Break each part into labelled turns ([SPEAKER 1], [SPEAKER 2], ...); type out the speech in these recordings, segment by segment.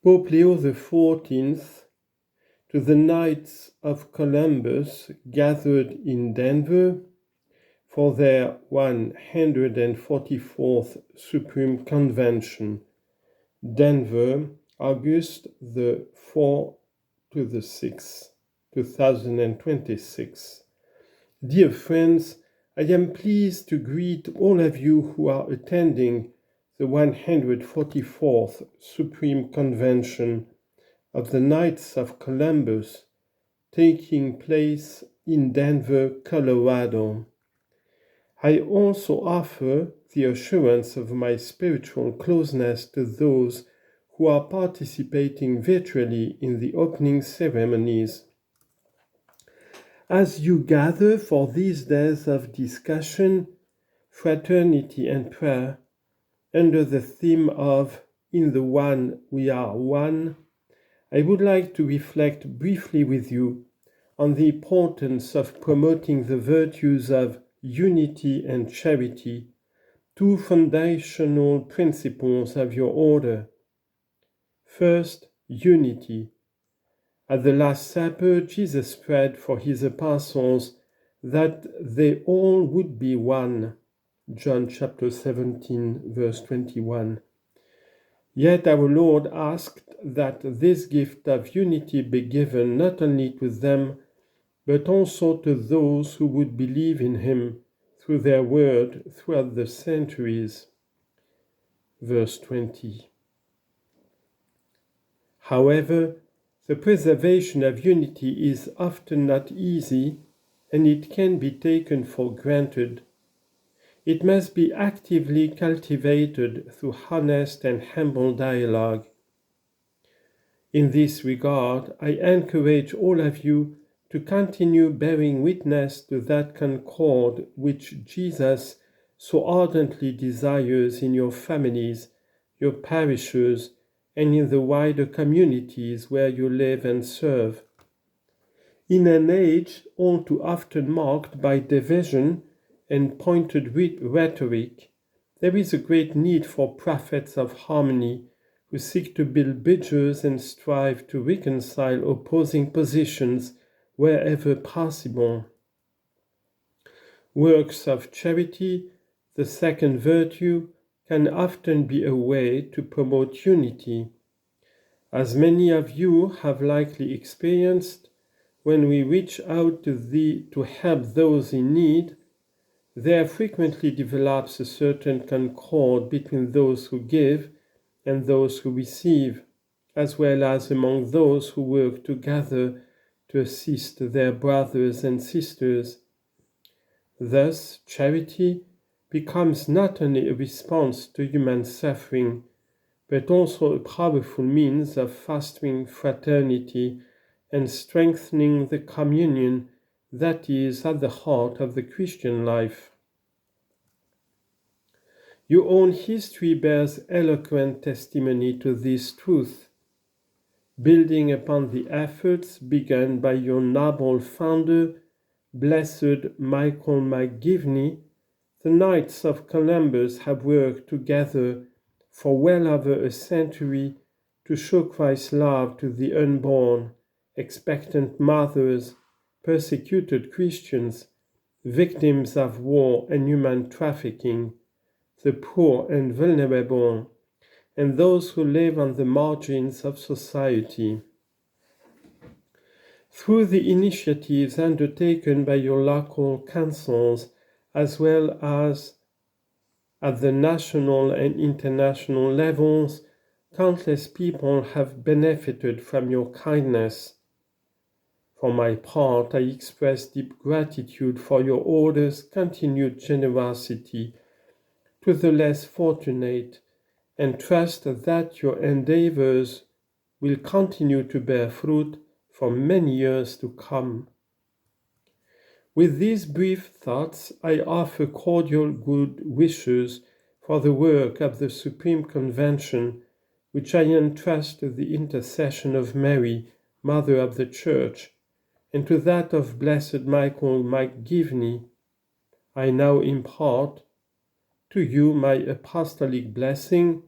[SPEAKER 1] Pope Leo XIV, to the Knights of Columbus gathered in Denver for their 144th Supreme Convention, Denver, August the 4th to the 6th, 2026. Dear friends, I am pleased to greet all of you who are attending the 144th Supreme Convention of the Knights of Columbus, taking place in Denver, Colorado. I also offer the assurance of my spiritual closeness to those who are participating virtually in the opening ceremonies. As you gather for these days of discussion, fraternity and prayer, under the theme of In the One We Are One, I would like to reflect briefly with you on the importance of promoting the virtues of unity and charity, two foundational principles of your order. First, unity. At the Last Supper, Jesus prayed for his apostles that they all would be one. John chapter 17, verse 21. Yet our Lord asked that this gift of unity be given not only to them, but also to those who would believe in him through their word throughout the centuries. Verse 20. However, the preservation of unity is often not easy, and it can be taken for granted. It must be actively cultivated through honest and humble dialogue. In this regard, I encourage all of you to continue bearing witness to that concord which Jesus so ardently desires in your families, your parishes, and in the wider communities where you live and serve. In an age all too often marked by division and pointed rhetoric, there is a great need for prophets of harmony who seek to build bridges and strive to reconcile opposing positions wherever possible. Works of charity, the second virtue, can often be a way to promote unity. As many of you have likely experienced, when we reach out to help those in need, there frequently develops a certain concord between those who give and those who receive, as well as among those who work together to assist their brothers and sisters. Thus, charity becomes not only a response to human suffering, but also a powerful means of fostering fraternity and strengthening the communion that is at the heart of the Christian life. Your own history bears eloquent testimony to this truth. Building upon the efforts begun by your noble founder, Blessed Michael McGivney, the Knights of Columbus have worked together for well over a century to show Christ's love to the unborn, expectant mothers, persecuted Christians, victims of war and human trafficking, the poor and vulnerable, and those who live on the margins of society. Through the initiatives undertaken by your local councils, as well as at the national and international levels, countless people have benefited from your kindness. For my part, I express deep gratitude for your order's continued generosity to the less fortunate, and trust that your endeavors will continue to bear fruit for many years to come. With these brief thoughts, I offer cordial good wishes for the work of the Supreme Convention, which I entrust to the intercession of Mary, Mother of the Church, and to that of Blessed Michael McGivney. I now impart to you my apostolic blessing,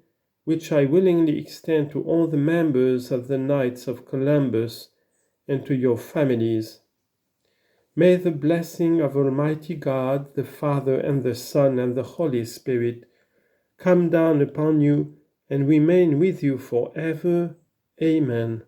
[SPEAKER 1] which I willingly extend to all the members of the Knights of Columbus and to your families. May the blessing of Almighty God, the Father and the Son and the Holy Spirit come down upon you and remain with you forever. Amen.